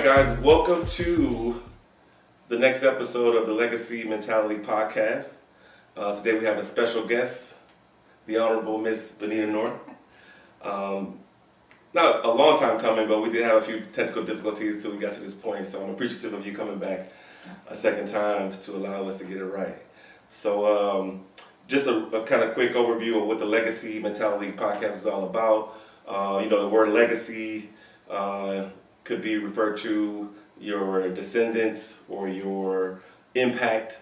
guys, welcome to the next episode of the Legacy Mentality Podcast. Today we have a special guest, the Honorable Miss Benita North. Not a long time coming, but we did have a few technical difficulties until we got to this point, so I'm appreciative of you coming back a second time to allow us to get it right. So just a kind of quick overview of what the Legacy Mentality Podcast is all about. The word legacy could be referred to your descendants or your impact.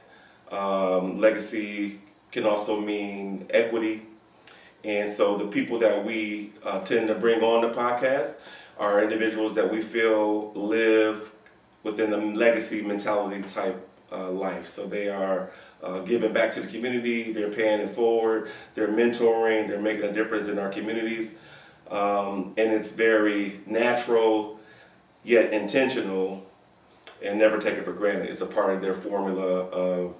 Legacy can also mean equity. And so the people that we tend to bring on the podcast are individuals that we feel live within a legacy mentality type life. So they are giving back to the community, they're paying it forward, they're mentoring, they're making a difference in our communities. And it's very natural, yet intentional, and never take it for granted. It's a part of their formula of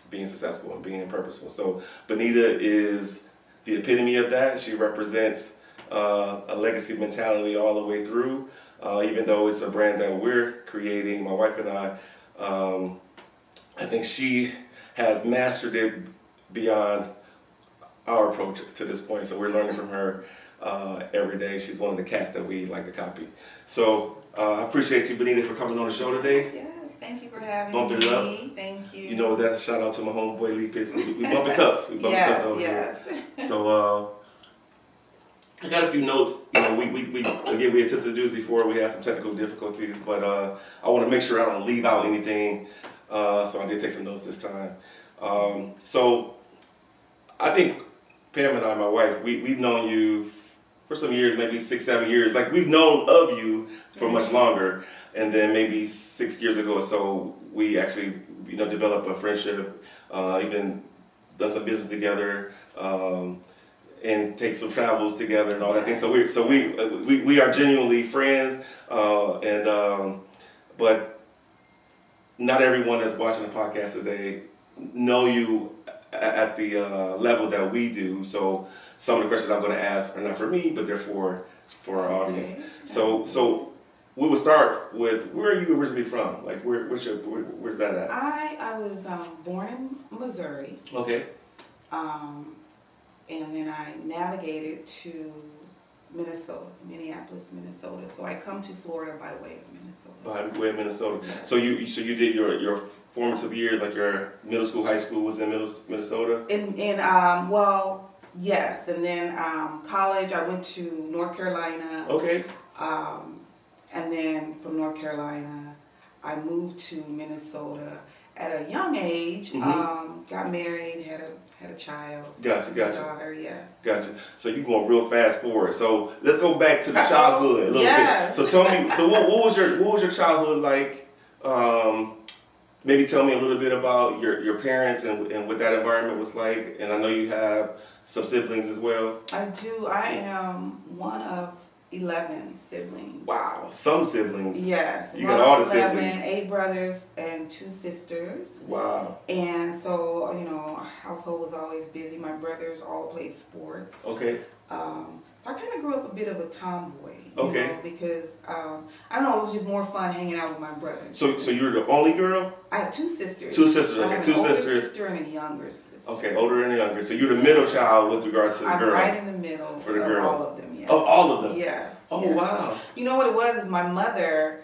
being successful and being purposeful. So Benita is the epitome of that. She represents a legacy mentality all the way through, even though it's a brand that we're creating, my wife and I think she has mastered it beyond our approach to this point. So we're learning from her every day. She's one of the cats that we like to copy. So I appreciate you, Benita, for coming on the show today. Yes, thank you for having Bump it me. up. Thank you. You know, that's shout out to my homeboy Lee Pitts. We bumping cups. We bumping cups over here. So I got a few notes. We attempted to do this before. We had some technical difficulties, but I want to make sure I don't leave out anything. So I did take some notes this time. So I think Pam and I, my wife, we've known you for some years, maybe 6-7 years. Like, we've known of you for much longer. And then maybe 6 years ago or so, we actually, developed a friendship, even done some business together, and take some travels together and all that thing. So we are genuinely friends, but not everyone that's watching the podcast today know you at the level that we do. So some of the questions I'm going to ask are not for me, but they're for our audience. So we would start with, where are you originally from? Like, where's that at? I was born in Missouri. Okay. And then I navigated to Minneapolis, Minnesota. So I come to Florida by way of Minnesota. By way of Minnesota. Yes. So you did your formative years, like your middle school, high school was in Minnesota? Yes. And then college, I went to North Carolina. Okay. And then from North Carolina, I moved to Minnesota at a young age. Mm-hmm. Got married, had a child. Gotcha. Daughter, yes. Gotcha. So you're going real fast forward. So let's go back to the childhood a little yes. bit. So tell me, what was your childhood like? Maybe tell me a little bit about your parents and what that environment was like. And I know you have some siblings as well. I do. I am one of 11 siblings. Wow, some siblings. Yes. You got all the 11, siblings. 8 brothers and 2 sisters. Wow. And so, our household was always busy. My brothers all played sports. Okay. So I kind of grew up a bit of a tomboy. Okay. Because, I don't know, it was just more fun hanging out with my brothers. So you were the only girl? I have 2 sisters. 2 sisters, okay. I have 2 an older sisters. sister and a younger sister. Okay, older and younger. So you're the middle child with regards to the girls. I'm right in the middle for the of girls. all of them, yes. Oh, all of them? Yes. Oh, yes. wow. You know what it was is my mother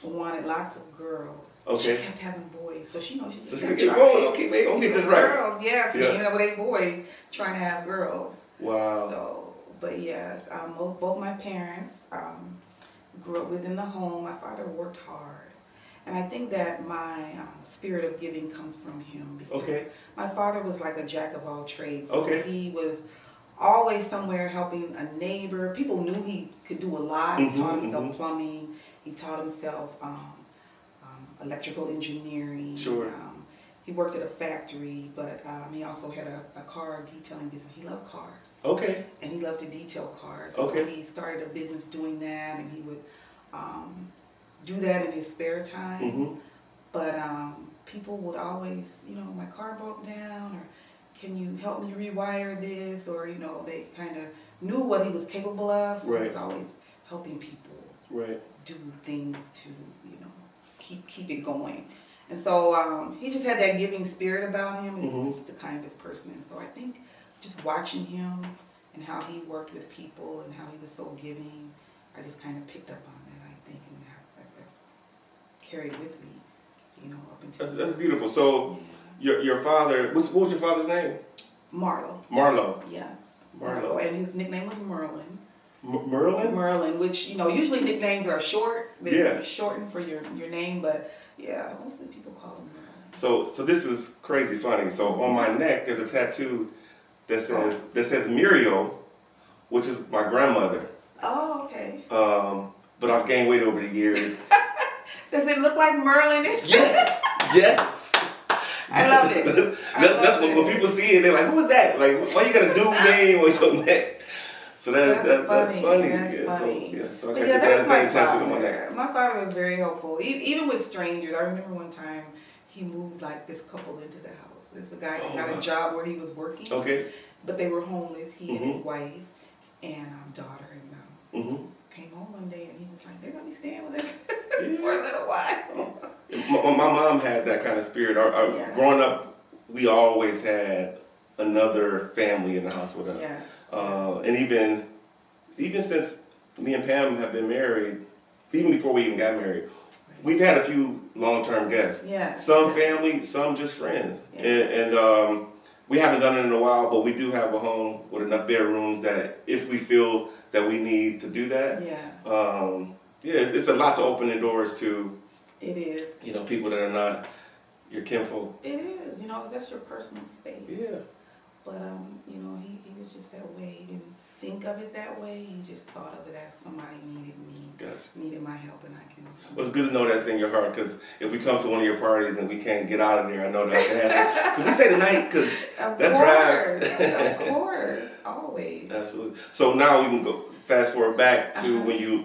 wanted lots of girls. Okay. She kept having boys. So she So just she kept get trying. boys. Okay, wait, don't get this right. Girls, yes. So Yeah. she ended up with 8 boys trying to have girls. Wow. So, but yes, both my parents grew up within the home. My father worked hard. And I think that my spirit of giving comes from him because my father was like a jack of all trades. So he was always somewhere helping a neighbor. People knew he could do a lot. He taught himself plumbing. He taught himself electrical engineering. Sure. He worked at a factory, but he also had a car detailing business. He loved cars. Okay. And he loved to detail cars. Okay. So he started a business doing that, and he would do that in his spare time. Mm-hmm. But people would always, my car broke down, or can you help me rewire this? Or, they kind of knew what he was capable of, so he was always helping people do things to, keep it going. And so he just had that giving spirit about him. He's just the kindest person. And so I think just watching him and how he worked with people and how he was so giving, I just kind of picked up on that, I think, and that's carried with me, up until... That's beautiful. So your father, what was your father's name? Marlo. Yes. Marlo. And his nickname was Merlin. Merlin? Merlin, which, usually nicknames are short. They're shortened for your name, but yeah, mostly people call him Merlin. So this is crazy funny. So on my neck, there's a tattoo that says Muriel, which is my grandmother. Oh, okay. But I've gained weight over the years. Does it look like Merlin? Yeah. Yes. I love it. When people see it, they're like, "Who is that? Like, why you got a dude name on your neck?" So that's funny. That's funny. So I But got that's my tattooed on my neck. father. My father was very helpful, even with strangers. I remember one time he moved like this couple into the house. It's a guy that got a job where he was working. Okay. But they were homeless. He and his wife and daughter and came home one day and he was like, "They're gonna be staying with us for a little while." My mom had that kind of spirit. Growing up, we always had another family in the house with us. Yes. And even since me and Pam have been married, even before we even got married, we've had a few long-term guests. Yes. Some family, some just friends. Yes. And we haven't done it in a while, but we do have a home with enough bedrooms that if we feel that we need to do that, it's a lot to open the doors to. It is. People that are not your kinfolk. It is. That's your personal space. Yeah. But he was just that way. He didn't think of it that way. He just thought of it as somebody needed me, needed my help, and I can. Well, it's good to know that's in your heart, because if we come to one of your parties and we can't get out of there, I know that I can ask, "Can we stay tonight?" Because that drive. Of course, always. Absolutely. So now we can go fast forward back to when you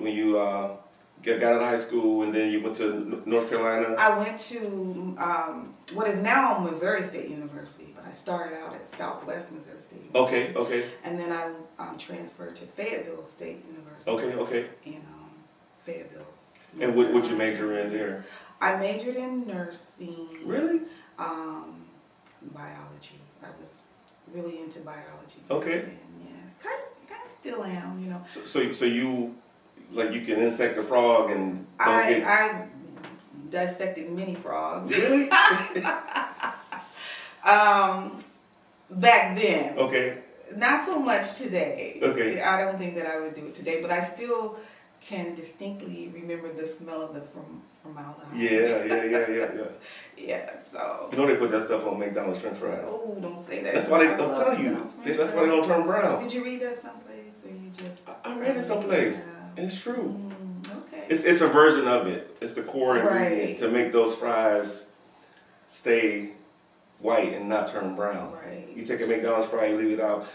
got out of high school, and then you went to North Carolina. I went to what is now Missouri State University, but I started out at Southwest Missouri State University. Okay. And then I transferred to Fayetteville State University. Okay. In Fayetteville. And what would you major in there? I majored in nursing. Really? Biology. I was really into biology. Okay. And kind of still am. So you. Like you can insect a frog and I dissected many frogs. Really? Back then. Okay. Not so much today. Okay. I don't think that I would do it today, but I still can distinctly remember the smell of the formaldehyde. Yeah. Yeah, so. They put that stuff on McDonald's French fries. Oh, don't say that. That's why they don't tell you. That's why they don't turn brown. Did you read that someplace, or you just? I read it someplace. And it's true. Okay. It's a version of it. It's the core ingredient to make those fries stay white and not turn brown. Right. You take a McDonald's fry, you leave it out.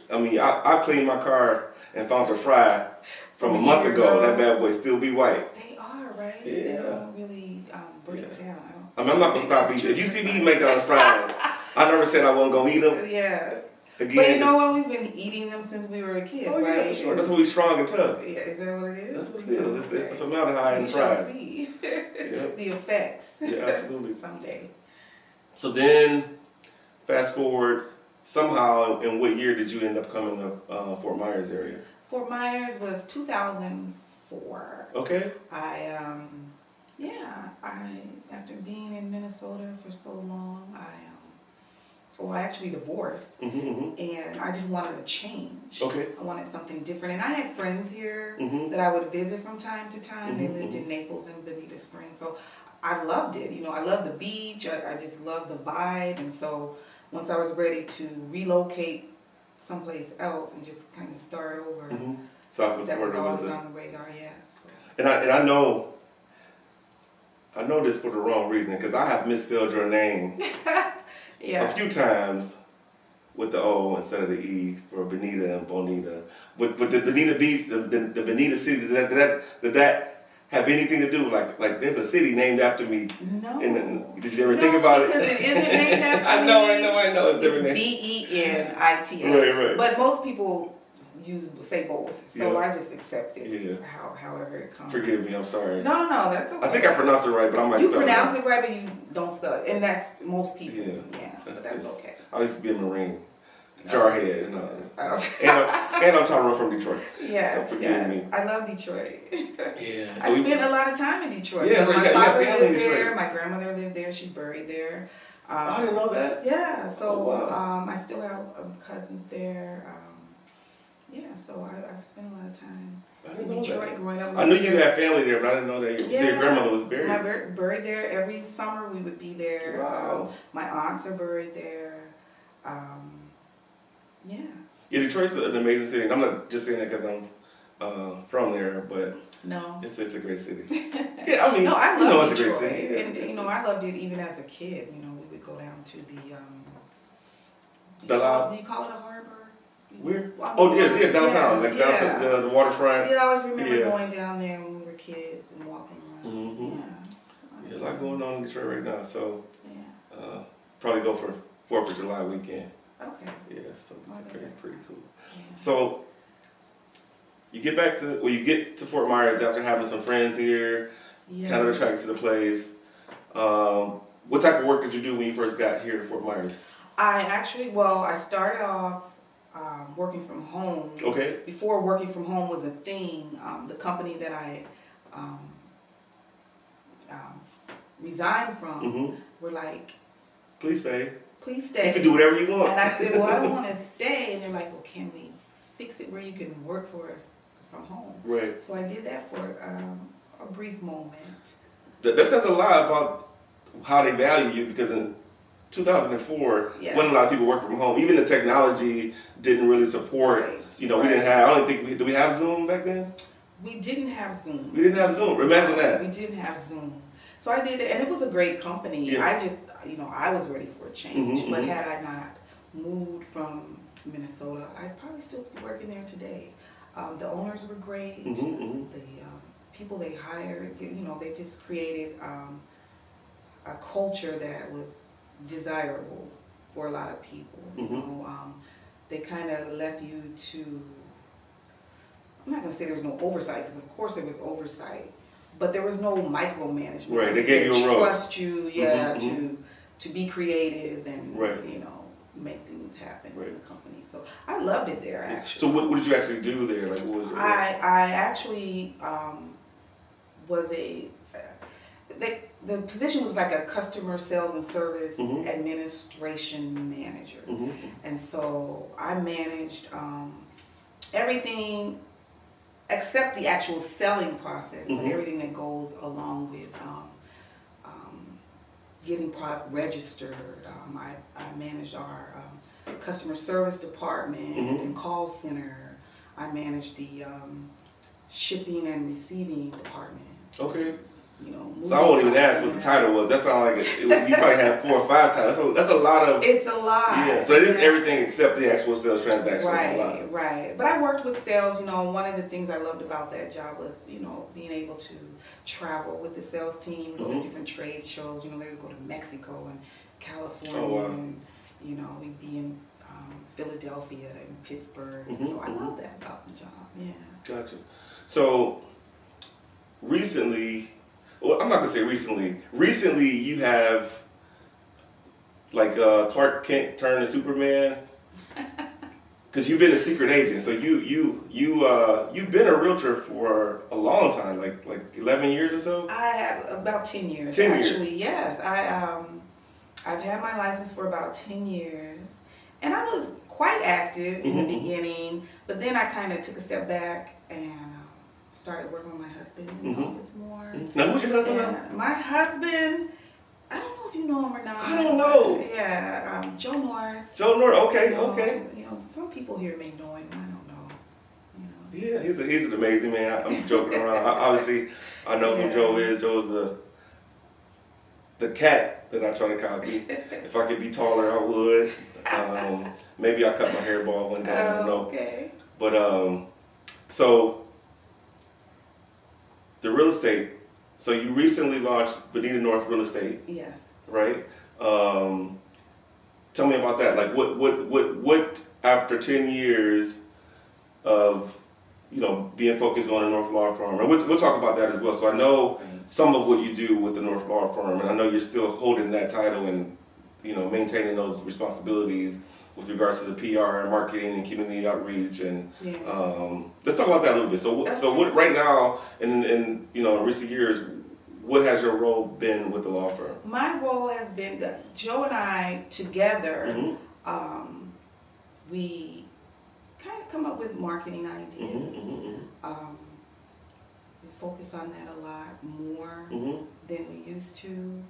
I mean, I cleaned my car and found a fry from a month ago. That bad boy still be white. They are, right? Yeah. They don't really break down. I'm not gonna stop eating. If you see me eat McDonald's fries, I never said I wasn't gonna eat them. Yes. Again, but you know what? We've been eating them since we were a kid, right? Yeah, sure. That's why we're strong and tough. Yeah, is that what it is? That's what it is. It's the formaldehyde in the fries. We shall see the effects. Yeah, absolutely. Someday. So then, fast forward, somehow, in what year did you end up coming to Fort Myers area? Fort Myers was 2004. Okay. After being in Minnesota for so long, I actually divorced, and I just wanted a change. Okay. I wanted something different, and I had friends here that I would visit from time to time. They lived in Naples and Benita Springs, so I loved it. I loved the beach. I just loved the vibe, and so once I was ready to relocate someplace else and just kind of start over, that was always on the radar. Yes. And I know this for the wrong reason, because I have misspelled your name. A few times with the O instead of the E for Benita and Bonita. But the Benita Beach, the Benita City, did that have anything to do? Like there's a city named after me. No. Did you ever think about it? Because it isn't named after I know. It's different. Benita. Right. But most people say both. So Yeah. I just accept it. Yeah. However it comes. Forgive me, I'm sorry. No, that's okay. I think I pronounced it right, but I might You spell pronounce it it right, but you don't spell it, and that's most people. Yeah. But that's okay. I used to be a Marine. Jarhead. No. Oh. And I'm trying to run from Detroit. Yes, So forgive me. I love Detroit. Yeah. I spent a lot of time in Detroit. Yeah, so my you got father family in lived Detroit. there. My grandmother lived there. She's buried there. I didn't know that. Yeah, so Oh, wow. I still have cousins there. Yeah, so I've spent a lot of time in Detroit growing up. I knew you had family there, but I didn't know that your grandmother was buried. Buried there. Every summer we would be there. Wow. My aunts are buried there. Yeah. Yeah, Detroit's an amazing city. And I'm not just saying that because I'm from there, but no, it's a great city. Yeah, I mean, no, I love it's a Detroit, great city. and I loved it even as a kid. We would go down to the. Do you call it a harbor? Where? Oh yeah, downtown, downtown, the waterfront. Yeah, I always remember going down there when we were kids and walking around. Mm-hmm. Yeah, there's a lot going on in Detroit right now, so yeah. probably go for 4th of July weekend. Okay. Yeah, so pretty cool. Yeah. So you get to Fort Myers after having some friends here, kind of attracted to the place. What type of work did you do when you first got here to Fort Myers? I started off working from home. Okay. Before working from home was a thing, the company that I resigned from were like, please stay. Please stay. You can do whatever you want. And I said, well, I don't want to stay. And they're like, well, can we fix it where you can work for us from home? Right. So I did that for a brief moment. That says a lot about how they value you, because in 2004, when a lot of people work from home, even the technology didn't really support. Right. We didn't have. I don't think did we have Zoom back then? We didn't have Zoom. We didn't have Zoom. Imagine that. We didn't have Zoom. So I did it, and it was a great company. Yeah. I just, I was ready for a change. Mm-hmm, but had I not moved from Minnesota, I'd probably still be working there today. The owners were great. The people they hired, they just created a culture that was desirable for a lot of people. They kind of left you to. I'm not going to say there was no oversight, because of course there was oversight, but there was no micromanagement. Right, they gave you a role. Trust you, to be creative and make things happen in the company. So I loved it there, actually. So what did you actually do there? Like, what was your role? I actually was the position was like a customer sales and service administration manager. And so I managed everything except the actual selling process, but everything that goes along with getting product registered. I managed our customer service department and call center. I managed the shipping and receiving department. Okay. So I won't even ask what the title was. That sounded like you probably had 4 or 5 titles. That's a lot of. It's a lot. Yeah. So it is everything except the actual sales transaction. Right. But I worked with sales. One of the things I loved about that job was, being able to travel with the sales team, go to different trade shows. They would go to Mexico and California, and we'd be in Philadelphia and Pittsburgh. So I love that about the job. Yeah. Gotcha. So recently. Well, I'm not gonna say recently. Recently, you have like Clark Kent turned to Superman, because you've been a secret agent. So you've been a realtor for a long time, like 11 years or so. I have about 10 years. 10 actually, years. Yes. I've had my license for about 10 years, and I was quite active in the beginning, but then I kind of took a step back and started working with my husband in the office more. Now, who's your husband now? My husband, I don't know if you know him or not. I don't know. Yeah, Joe North. Joe North, okay. Some people here may know him. I don't know. Yeah, he's an amazing man. I'm joking around. Obviously, I know who Joe is. Joe's the cat that I try to copy. If I could be taller, I would. Maybe I'll cut my hair bald one day. I don't know. Okay. But so. The real estate. So you recently launched Benita North Real Estate. Yes. Right. Tell me about that. Like, what after 10 years, of, being focused on the North Law Firm. And we'll talk about that as well. So I know some of what you do with the North Law Firm, and I know you're still holding that title and, maintaining those responsibilities with regards to the PR and marketing and community outreach. And let's talk about that a little bit. So what right now, in recent years, what has your role been with the law firm? My role has been that Joe and I together, we kind of come up with marketing ideas. We focus on that a lot more than we used to.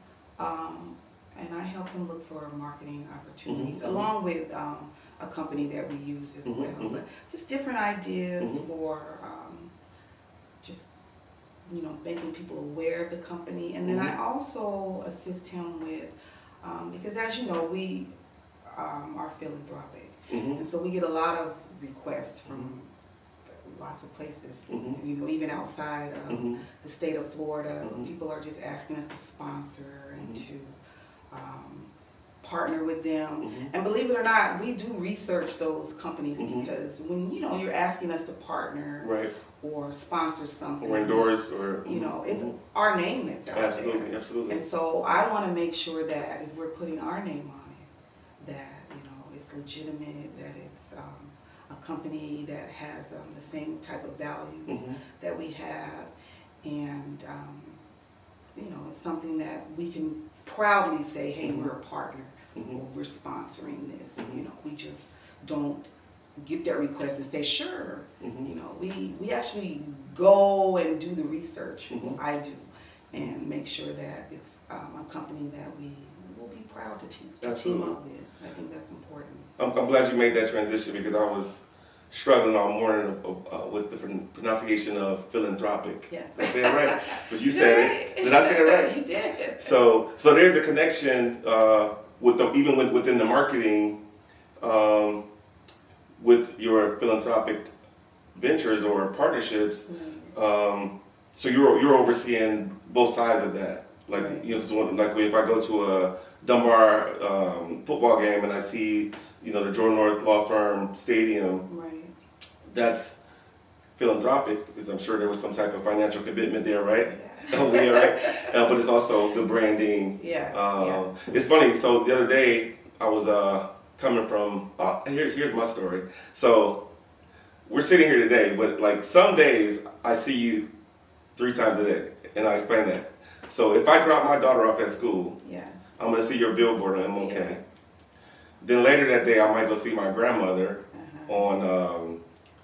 And I help him look for marketing opportunities along with a company that we use as well. But just different ideas for just making people aware of the company. And then I also assist him with, because as you know, we are philanthropic. And so we get a lot of requests from lots of places, even outside of the state of Florida. People are just asking us to sponsor and to partner with them. And believe it or not, we do research those companies because when you're asking us to partner or sponsor something or endorse or it's our name that's out there. Absolutely. And so I want to make sure that if we're putting our name on it, that it's legitimate, that it's a company that has the same type of values that we have, and it's something that we can proudly say, hey, we're a partner, or we're sponsoring this. We just don't get that request and say, sure. We actually go and do the research. Well, I do, and make sure that it's a company that we will be proud to team up with. I think that's important. I'm glad you made that transition because I was struggling all morning with the pronunciation of philanthropic. Yes. Did I say it right? But you said it. Did I say it right? You did. So there's a connection even within the marketing with your philanthropic ventures or partnerships. So you're overseeing both sides of that. Like like if I go to a Dunbar football game and I see the Benita North Law Firm Stadium, that's philanthropic because I'm sure there was some type of financial commitment there, right? Yeah, right. But it's also the branding. Yes. It's funny. So the other day I was coming from. Here's my story. So we're sitting here today, but like some days I see you 3 times a day, and I explain that. So if I drop my daughter off at school, I'm gonna see your billboard on MLK. Yes. Then later that day, I might go see my grandmother on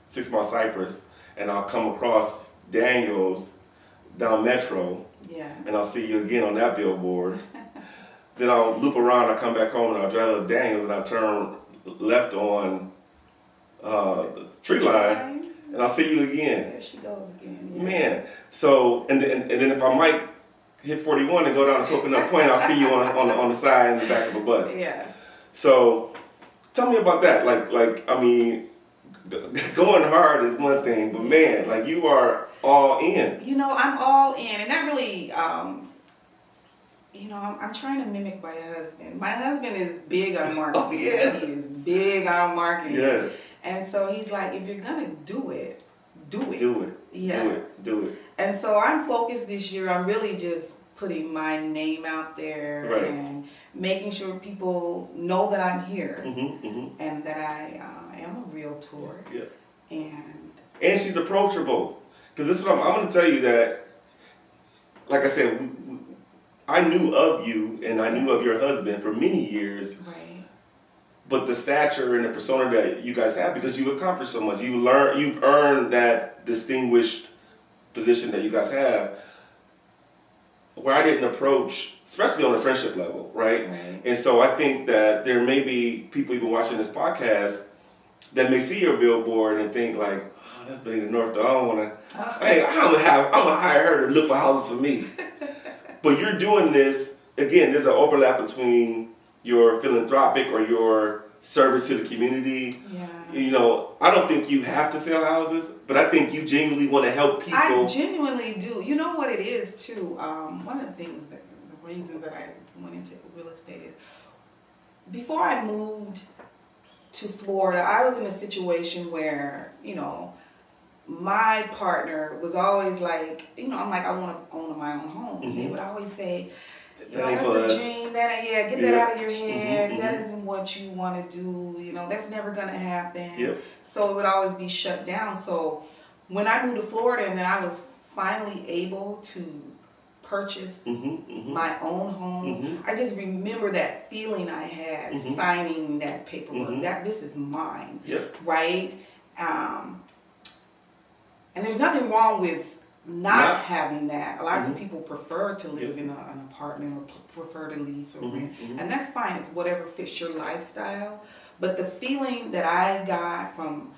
6 Mile Cypress, and I'll come across Daniels down Metro, and I'll see you again on that billboard. Then I'll loop around, I'll come back home, and I'll drive to Daniels, and I'll turn left on the tree line, and I'll see you again. There she goes again. Yeah. Man, so, and then if I might hit 41 and go down to Coconut Point, I'll see you on the side in the back of a bus. Yes. So, tell me about that. Like I mean, going hard is one thing, but man, like you are all in. I'm all in, and that really, I'm trying to mimic my husband. My husband is big on marketing. Oh, yeah. He is big on marketing. Yes. And so he's like, if you're gonna do it, do it. Do it. Yes. Do it. And so I'm focused this year on really just putting my name out there and making sure people know that I'm here and that I am a realtor. Yeah. And she's approachable. Because this is what I'm going to tell you that, like I said, I knew of you and I knew of your husband for many years. Right. But the stature and the persona that you guys have, because you accomplished so much, you've earned that distinguished position that you guys have, where I didn't approach, especially on a friendship level, right? And so I think that there may be people even watching this podcast that may see your billboard and think like, oh, that's Benita North. I don't want to. Hey, I'm gonna hire her to look for houses for me. But you're doing this again. There's an overlap between your philanthropic or your service to the community. Yeah. I don't think you have to sell houses, but I think you genuinely want to help people. I genuinely do. You know what it is too? One of the things the reasons that I went into real estate is before I moved to Florida, I was in a situation where, my partner was always like, I'm like, I want to own my own home. And they would always say, that's a dream. Get that out of your head. That isn't what you want to do. That's never going to happen. Yep. So it would always be shut down. So when I moved to Florida and then I was finally able to purchase my own home, I just remember that feeling I had signing that paperwork, that this is mine, right? And there's nothing wrong with not having that. A lot of people prefer to live in an apartment or prefer to lease or rent, and that's fine. It's whatever fits your lifestyle. But the feeling that I got from,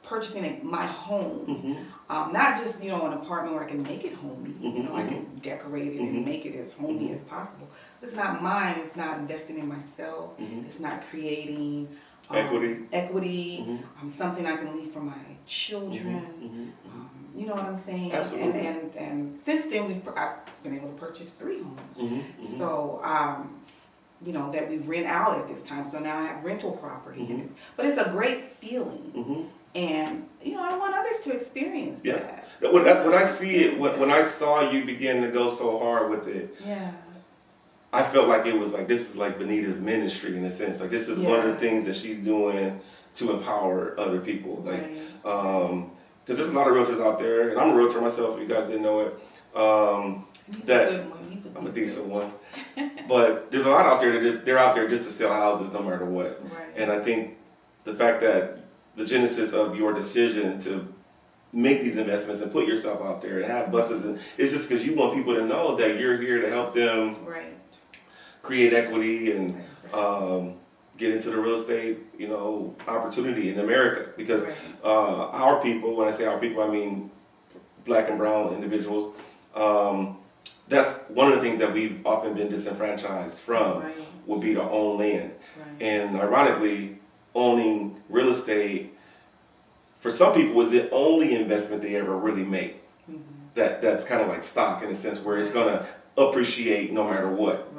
purchasing my home, not just, an apartment where I can make it homey, I can decorate it and make it as homey as possible. It's not mine. It's not investing in myself. It's not creating equity, something I can leave for my children. You know what I'm saying? Absolutely. And since then I've been able to purchase 3 homes. So that we rent out at this time. So now I have rental property, but it's a great feeling. And I want others to experience that. When I see it, when I saw you begin to go so hard with it, I felt like it was like, this is like Benita's ministry in a sense. Like, this is one of the things that she's doing to empower other people. Like, because there's a lot of realtors out there, and I'm a realtor myself, if you guys didn't know it. He's a good one. I'm a decent one. But there's a lot out there they're out there just to sell houses no matter what. Right. And I think the fact that the genesis of your decision to make these investments and put yourself out there and have buses, and it's just because you want people to know that you're here to help them create equity and get into the real estate, opportunity in America. Because our people, when I say our people, I mean Black and brown individuals. That's one of the things that we've often been disenfranchised from, would be to own land. And ironically, owning real estate, for some people, is the only investment they ever really make. That's kind of like stock in a sense, where it's going to appreciate no matter what.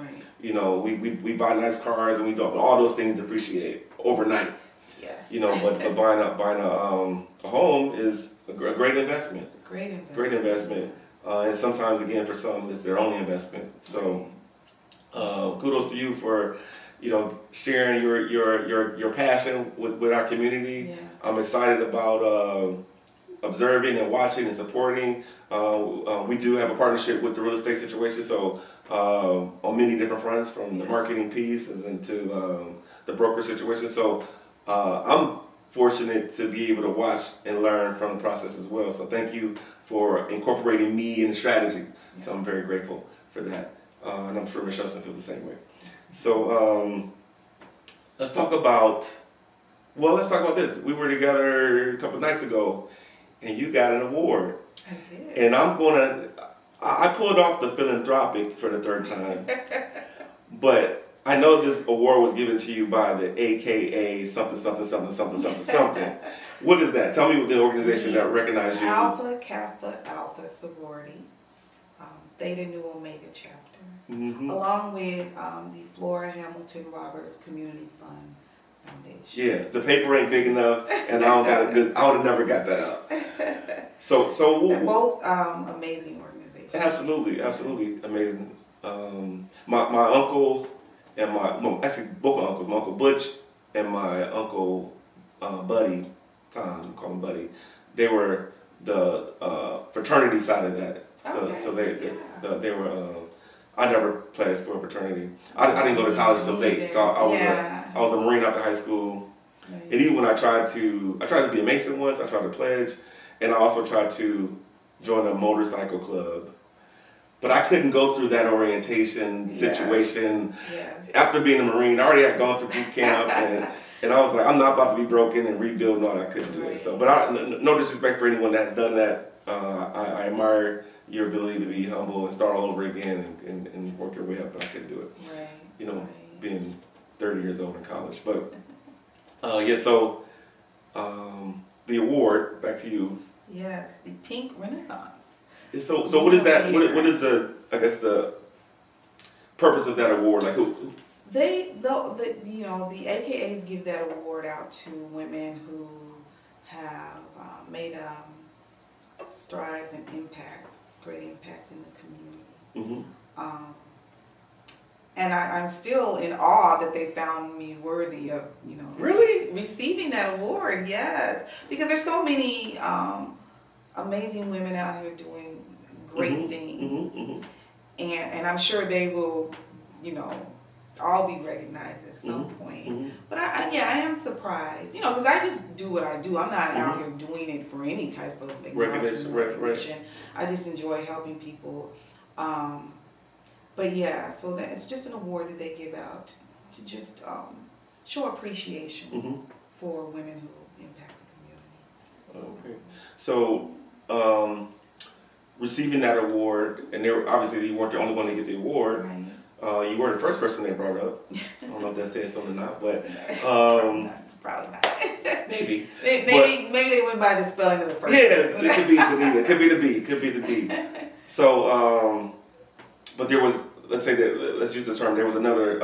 We buy nice cars and we don't, all those things depreciate overnight. Yes. But buying a home is a great investment. It's a great investment. Great investment. And sometimes, again, for some, it's their only investment. So, kudos to you for, sharing your passion with our community. Yes. I'm excited about observing and watching and supporting. We do have a partnership with the real estate situation, so on many different fronts, from the marketing piece and to the broker situation. So I'm fortunate to be able to watch and learn from the process as well. So thank you for incorporating me in the strategy. So I'm very grateful for that. And I'm sure Ms. Shelson feels the same way. So let's talk about this. We were together a couple nights ago, and you got an award. I did. And I pulled off the philanthropic for the 3rd time. But I know this award was given to you by the AKA something. What is that? Tell me what the organization that recognized you. Alpha Kappa Alpha Sorority, Theta Nu Omega chapter, along with the Flora Hamilton Roberts Community Fund Foundation. Yeah, the paper ain't big enough, and I would have never got that out. So they're both amazing organizations. Absolutely amazing. My uncle and actually both my uncles, my Uncle Butch and my Uncle Buddy, Tom, call him Buddy, they were the fraternity side of that. So they were. I never pledged for a fraternity. I didn't go to college till late, so I was a Marine after high school. Right. And even when I tried to be a Mason once. I tried to pledge, and I also tried to join a motorcycle club. But I couldn't go through that orientation situation. Yes. After being a Marine, I already had gone through boot camp, and I was like, I'm not about to be broken and rebuild. No, I couldn't do it. So, but no disrespect for anyone that has done that. I admire your ability to be humble and start all over again and work your way up, but I couldn't do it. Right. Being 30 years old in college. But so the award, back to you. Yes, the Pink Renaissance. So what is that? What is the purpose of that award? Like, The AKAs give that award out to women who have made strides and great impact in the community. And I'm still in awe that they found me worthy of, really receiving that award. Yes, because there's so many amazing women out here doing great things, and I'm sure they will, all be recognized at some point. But I am surprised, because I just do what I do. I'm not out here doing it for any type of recognition. Right. I just enjoy helping people. But yeah, so that it's just an award that they give out to just show appreciation for women who impact the community. Okay. So receiving that award, and obviously you weren't the only one to get the award. Right. You were the first person they brought up. I don't know if that says something or not, but probably not. maybe they went by the spelling of the first. Yeah, it could be Benita. It could be the B. So, but there was, let's use the term. There was another.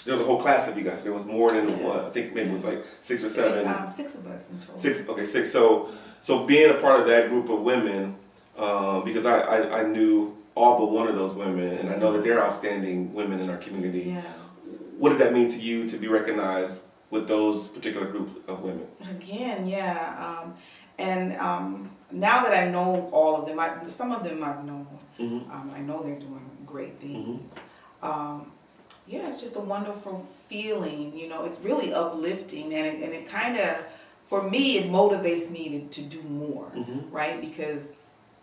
There was a whole class of you guys. There was more than one. I think maybe it was like 6 or 7. 6 of us in total. 6. Okay, 6. So being a part of that group of women, because I knew all but one of those women, and I know that they're outstanding women in our community. Yes. What did that mean to you to be recognized with those particular group of women? Again, yeah. And now that I know all of them, some of them I've known. I know they're doing great things. It's just a wonderful feeling. It's really uplifting, and it kind of, for me, it motivates me to do more, right? Because,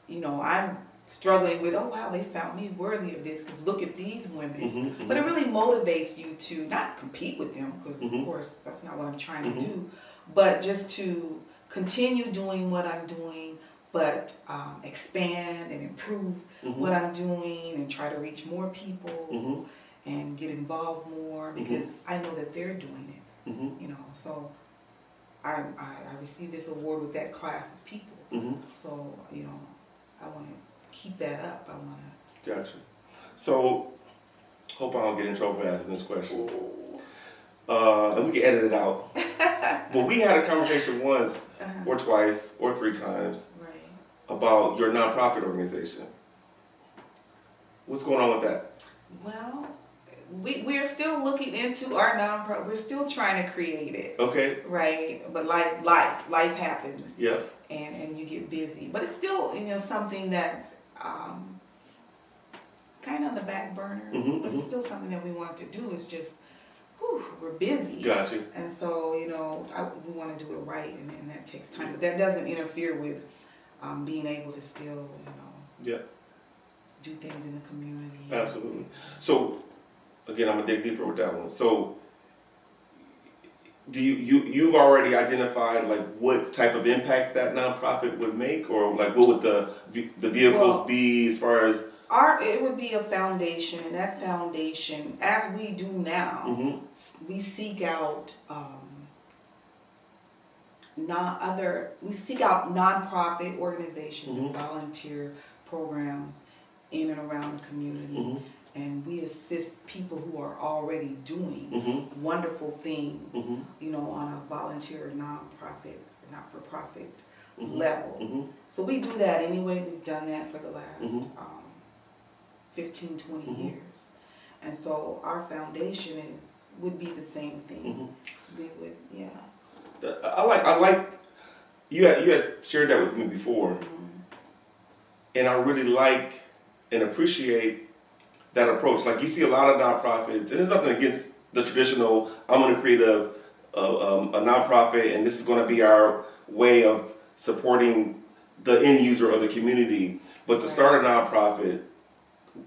I'm struggling with, oh wow, they found me worthy of this, because look at these women. But it really motivates you to not compete with them, because of course that's not what I'm trying to do, but just to continue doing what I'm doing, but expand and improve what I'm doing, and try to reach more people and get involved more, because I know that they're doing it. So I received this award with that class of people. So I want to keep that up. I want to. Gotcha. So, hope I don't get in trouble for asking this question. And we can edit it out. But we had a conversation once, or twice, or 3 times, about your nonprofit organization. What's going on with that? Well, we're still looking into our nonprofit. We're still trying to create it. Okay. Right. But life happens. Yeah. And you get busy. But it's still, something that's kind of on the back burner. But it's still something that we want to do. It's just, we're busy. Gotcha. And so, we want to do it right, and that takes time. But that doesn't interfere with being able to still, do things in the community. Absolutely. So, again, I'm gonna dig deeper with that one. So, do you've already identified like what type of impact that nonprofit would make, or like what would the vehicles be as far as? It would be a foundation, and that foundation, as we do now, we seek out nonprofit organizations and volunteer programs in and around the community, and we assist people who are already doing wonderful things, on a volunteer, nonprofit, not-for-profit level. So we do that anyway. We've done that for the last 15, 20 years. And so our foundation would be the same thing. We would, I like you had shared that with me before, and I really like and appreciate that approach. Like, you see a lot of nonprofits, and there's nothing against the traditional, I'm going to create a nonprofit, and this is going to be our way of supporting the end user or the community. But to start a nonprofit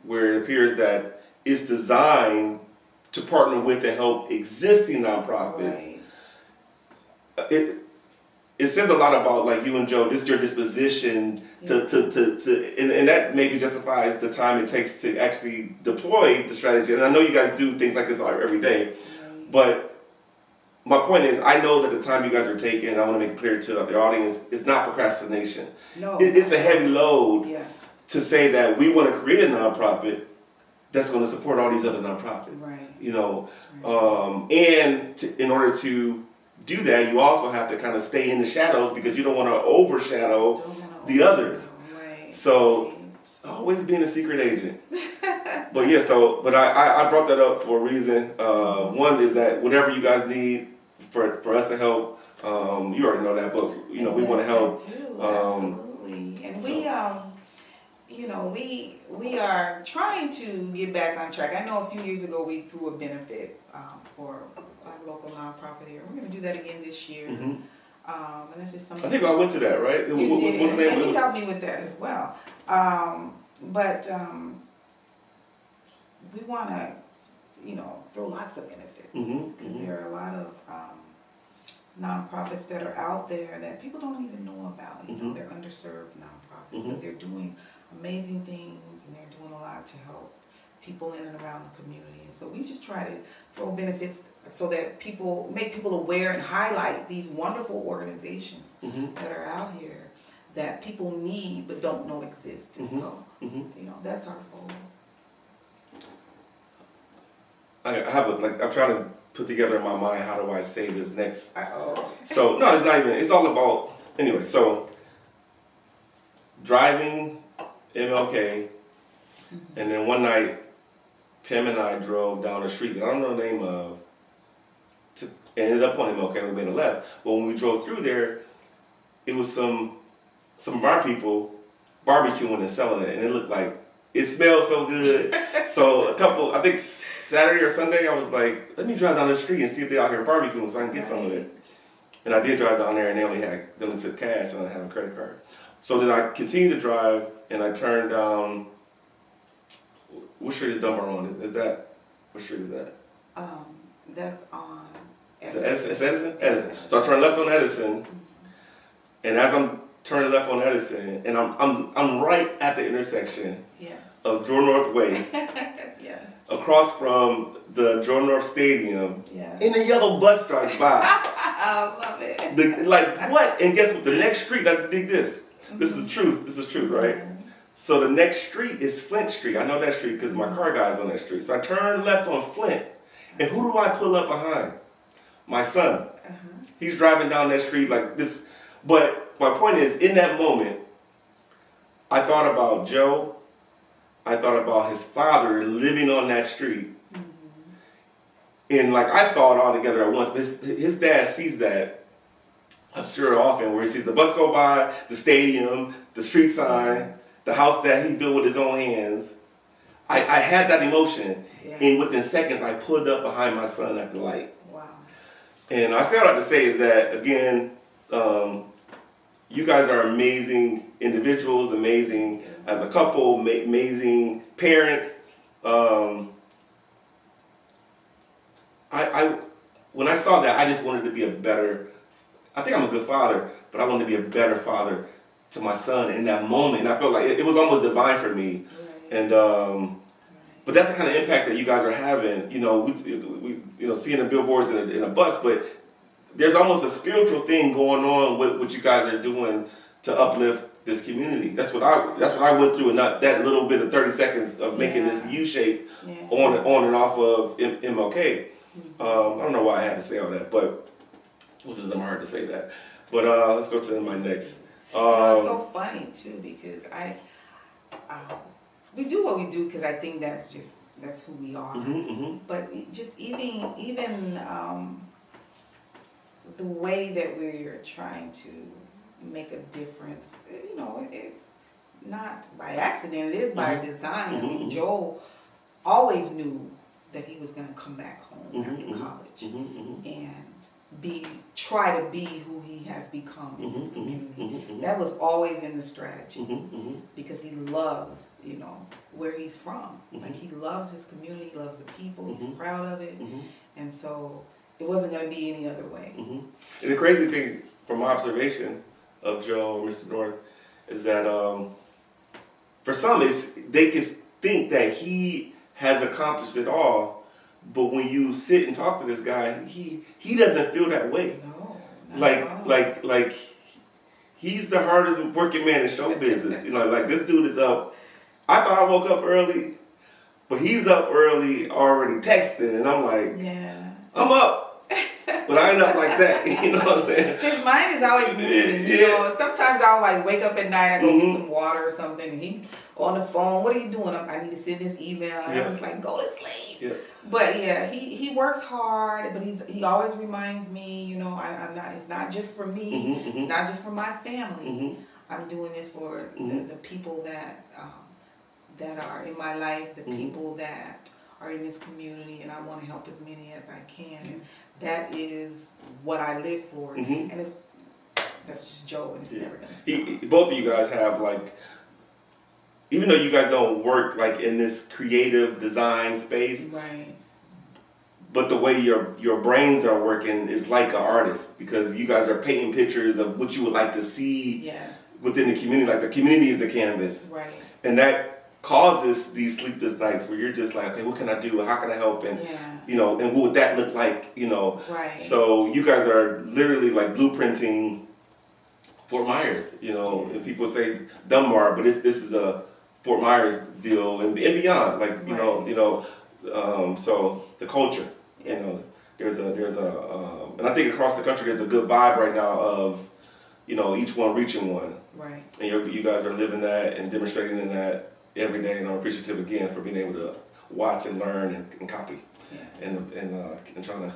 where it appears that it's designed to partner with and help existing nonprofits, it says a lot about, like, you and Joe, this is your disposition to and that maybe justifies the time it takes to actually deploy the strategy. And I know you guys do things like this every day, but my point is, I know that the time you guys are taking, and I want to make it clear to the audience, it's not procrastination. No. It's a heavy load to say that we want to create a nonprofit, that's going to support all these other nonprofits. Right. You know, in order to do that, you also have to kind of stay in the shadows because you don't want to overshadow the others. Right. So always being a secret agent. But yeah, but I brought that up for a reason. One is that whatever you guys need for us to help, you already know that, but you know we want to help. Absolutely, and we are trying to get back on track. I know a few years ago we threw a benefit for a local nonprofit here. We're going to do that again this year. Mm-hmm. And this is something. I think I went to that, right? You did, what's the name? And you helped me with that as well. But we want to, throw lots of benefits because there are a lot of nonprofits that are out there that people don't even know about. They're underserved nonprofits, but they're doing amazing things and they're doing a lot to help people in and around the community. And so we just try to throw benefits so that make people aware and highlight these wonderful organizations that are out here that people need but don't know exist. And so, that's our goal. I'm trying to put together in my mind, how do I say this next? Uh-oh. So, no, it's not even, it's all about, anyway, so driving MLK, and then one night, Pam and I drove down the street that I don't know the name of, ended up on MLK, we made a left, but when we drove through there, it was some of our people barbecuing and selling it, and it looked like, it smelled so good. So I think Saturday or Sunday, I was like, let me drive down the street and see if they're out here barbecuing so I can get some of it. And I did drive down there and they only took cash and I didn't have a credit card. So then I continued to drive and I turned down, what street is Dunbar on? What street is that? That's on Edison. It's Edison? Edison. So I turned left on Edison, and as I'm turning left on Edison, and I'm right at the intersection of Jordan North Way, across from the Jordan North Stadium, and a yellow bus drives by. I love it. What? And guess what? The next street, I dig this. This is truth. This is truth, right? So the next street is Flint Street. I know that street because my car guy's on that street. So I turn left on Flint, and who do I pull up behind? My son. He's driving down that street like this. But my point is, in that moment, I thought about Joe. I thought about his father living on that street. And I saw it all together at once. But his dad sees that, I'm sure often, where he sees the bus go by, the stadium, the street sign, the house that he built with his own hands. I had that emotion. And within seconds, I pulled up behind my son at the light. Wow. And I say all I have to say is that, again, you guys are amazing individuals, amazing as a couple, amazing parents. When I saw that, I just wanted to be I think I'm a good father, but I wanted to be a better father to my son in that moment. And I felt like it was almost divine for me. And but that's the kind of impact that you guys are having. We seeing the billboards in a bus, but there's almost a spiritual thing going on with what you guys are doing to uplift this community. That's what I went through, and not that little bit of 30 seconds of making this U shape on and off of MLK. I don't know why I had to say all that, but it was just hard to say that. But let's go to my next. It's so funny too because we do what we do because I think that's who we are. But just even the way that we're trying to make a difference, it's not by accident, it is by design. I mean, Joel always knew that he was going to come back home after college and try to be who he has become in his community. That was always in the strategy because he loves, where he's from. Like he loves his community, he loves the people, he's proud of it, and so it wasn't going to be any other way. And the crazy thing, from my observation of Joe or Mr. North, is that for some, they can think that he has accomplished it all, but when you sit and talk to this guy, he doesn't feel that way. No, like he's the hardest working man in show business. This dude is up. I thought I woke up early, but he's up early already texting, and I'm like, Yeah. I'm up, but I ain't up like that. You know what I'm saying? His mind is always moving. You know, sometimes I'll like wake up at night, I go get some water or something, and he's on the phone. What are you doing? I need to send this email. And I was like, go to sleep. Yeah. But yeah, he works hard, but he always reminds me, you know, I'm not. It's not just for me. It's not just for my family. I'm doing this for the people that are in my life, the people that are in this community, and I want to help as many as I can. And that is what I live for, and that's just Joe, and it's never gonna stop. Both of you guys have like, even though you guys don't work like in this creative design space, right? But the way your brains are working is like an artist, because you guys are painting pictures of what you would like to see within the community. Like the community is the canvas, right? And that causes these sleepless nights where you're just like, okay, what can I do? How can I help? And you know, and what would that look like? You know, right? So you guys are literally like blueprinting Fort Myers. You know, and people say Dunbar, but this is a Fort Myers deal and beyond. Like you know, so the culture. You know, there's a and I think across the country there's a good vibe right now of, you know, each one reaching one. Right. And you guys are living that and demonstrating in that every day, and I'm appreciative again for being able to watch and learn and copy. Yeah. And trying to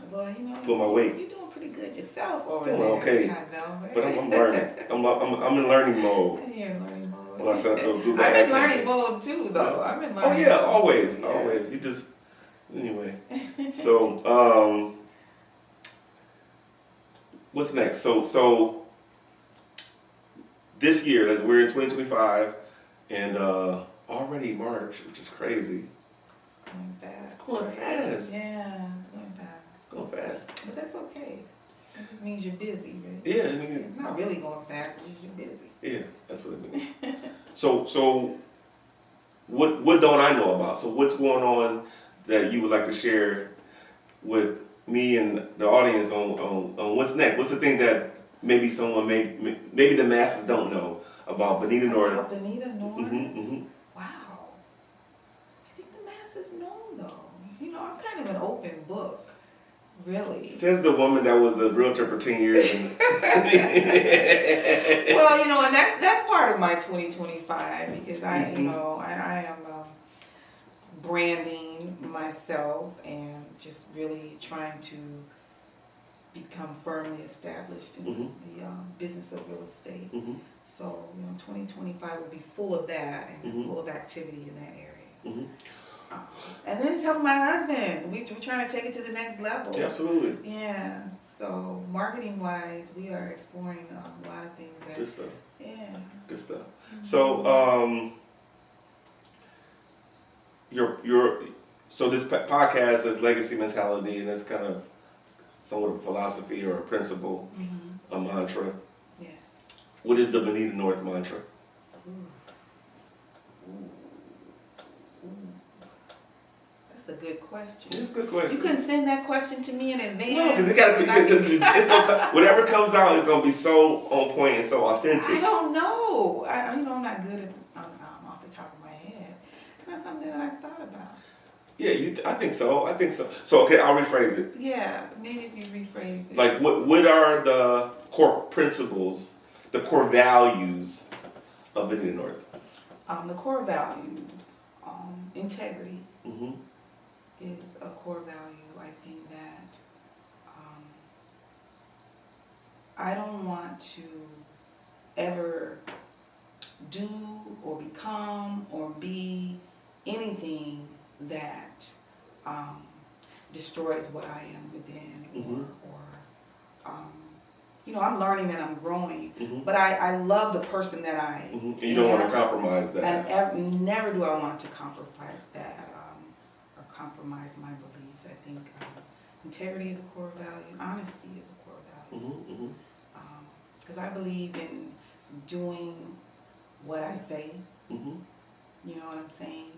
pull my weight. You're doing pretty good yourself over there. Okay. Ty Belford. But I'm learning. I'm in learning mode. Yeah, learning mode. When I set up those Google I'm in learning mode too, though. I'm in learning. Oh yeah, always. You just anyway. So what's next? So this year, like we're in 2025, and already March, which is crazy. It's going fast. Yeah, it's going fast. It's going fast. But that's okay. It just means you're busy, right? Yeah, I mean, it's not really going fast. It's just you're busy. Yeah, that's what it means. So what don't I know about? So what's going on that you would like to share with me and the audience on what's next? What's the thing that maybe maybe the masses don't know about Benita North? About Benita North? Wow. I think the masses know, though. You know, I'm kind of an open book, really. Says the woman that was a realtor for 10 years. Well, you know, and that's part of my 2025, because I am branding myself and just really trying to become firmly established in the business of real estate. So, you know, 2025 will be full of that and full of activity in that area. And then it's helping my husband. We're trying to take it to the next level. Yeah, absolutely. Yeah. So marketing wise, we are exploring a lot of things. Good stuff. Yeah. Good stuff. So so this podcast is legacy mentality, and it's kind of somewhat of a philosophy or a principle, a mantra. Yeah. What is the Benita North mantra? That's a good question. It's a good question. You couldn't send that question to me in advance. No, because whatever comes out is gonna be so on point and so authentic. I don't know. I'm not good at off the top of my head. It's not something that I've thought about. Yeah, I think so. So okay, I'll rephrase it. Yeah, maybe if you rephrase it. Like what are the core principles, the core values of Benita North? The core values, integrity is a core value. I think that I don't want to ever do or become or be anything that destroys what I am within, or you know, I'm learning and I'm growing, but I love the person that I am. You don't want to compromise that. And never do I want to compromise that or compromise my beliefs. I think integrity is a core value. Honesty is a core value. Because I believe in doing what I say. You know what I'm saying?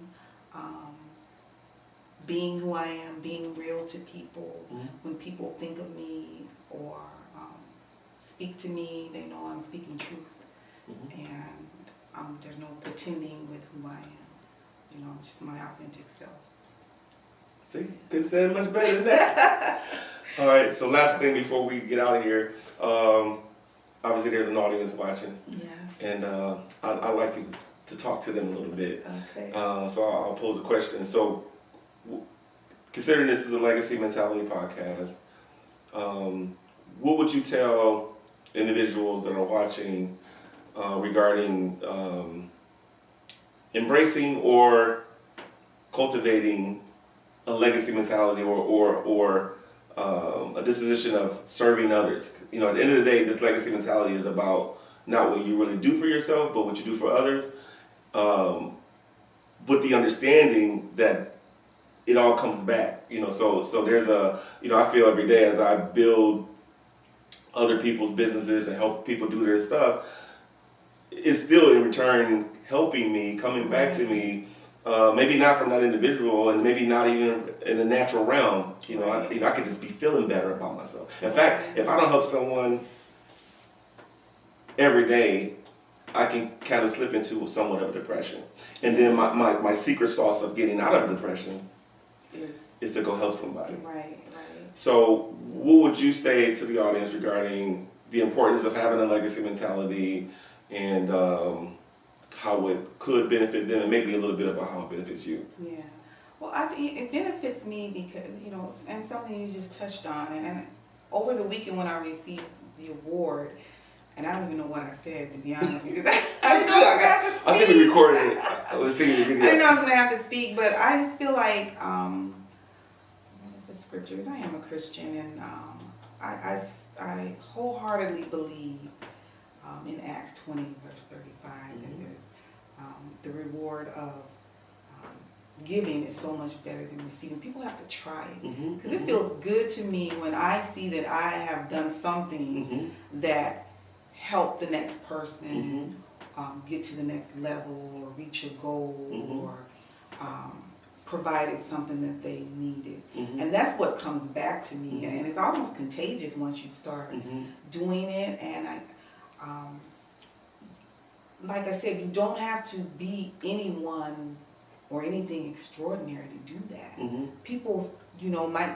Being who I am, being real to people. When people think of me or speak to me, they know I'm speaking truth. And there's no pretending with who I am. I'm just my authentic self. See, couldn't say it much better than that. All right, so last thing before we get out of here, obviously there's an audience watching. Yes. And I like to talk to them a little bit. Okay. So I'll pose a question. So considering this is a Legacy Mentality podcast, what would you tell individuals that are watching regarding embracing or cultivating a legacy mentality or a disposition of serving others? At the end of the day, this legacy mentality is about not what you really do for yourself, but what you do for others, with the understanding that it all comes back. So there's I feel every day as I build other people's businesses and help people do their stuff, it's still in return helping me, coming back to me. Maybe not from that individual, and maybe not even in the natural realm. I could just be feeling better about myself. In fact, if I don't help someone every day, I can kind of slip into somewhat of a depression. And then my secret sauce of getting out of depression is to go help somebody. Right. So, what would you say to the audience regarding the importance of having a legacy mentality and how it could benefit them, and maybe a little bit about how it benefits you? Yeah. Well, I think it benefits me because, and something you just touched on, and over the weekend when I received the award, and I don't even know what I said, to be honest, because I think we recorded it. I was seeing the video. I didn't know I was going to have to speak, but I just feel like, what is the scripture? Because I am a Christian, and I wholeheartedly believe in Acts 20, verse 35, that there's the reward of giving is so much better than receiving. People have to try it, because it feels good to me when I see that I have done something that helped the next person get to the next level or reach a goal or provided something that they needed. And that's what comes back to me, and it's almost contagious once you start doing it. And like I said, you don't have to be anyone or anything extraordinary to do that. People, might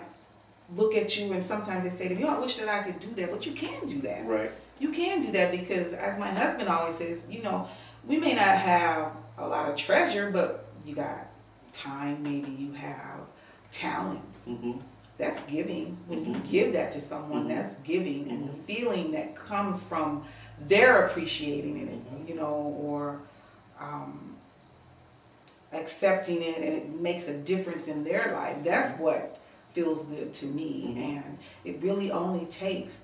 look at you and sometimes they say to me, I wish that I could do that, but you can do that. Right. You can do that because, as my husband always says, we may not have a lot of treasure, but you got time, maybe you have talents. That's giving. When you give that to someone, that's giving. And the feeling that comes from their appreciating it, or accepting it, and it makes a difference in their life. That's what feels good to me. And it really only takes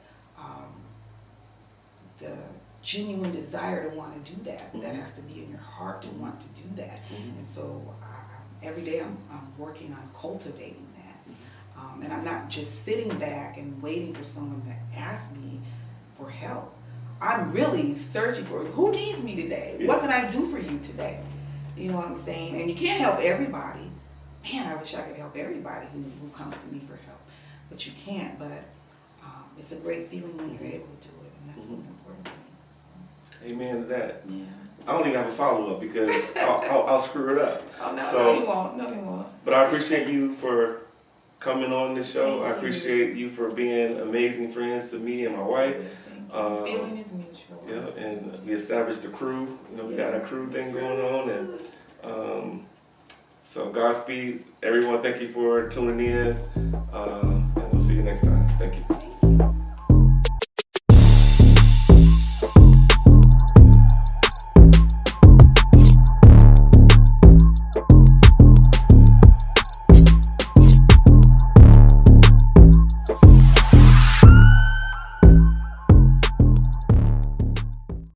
the genuine desire to want to do that. That has to be in your heart to want to do that. And so every day I'm working on cultivating that. And I'm not just sitting back and waiting for someone to ask me for help. I'm really searching for who needs me today. What can I do for you today? You know what I'm saying? And you can't help everybody. Man, I wish I could help everybody who comes to me for help. But you can't. But it's a great feeling when you're able to do it. And that's what's important to me. So. Amen to that. Yeah. I don't even have a follow-up because I'll screw it up. Oh, no, so, no, you won't. No, you won't. But I appreciate you for coming on the show. Thank I appreciate you for being amazing friends to me and my wife. The feeling is mutual. Yeah, and we established the crew. We got a crew thing going on, and so Godspeed, everyone. Thank you for tuning in, and we'll see you next time. Thank you.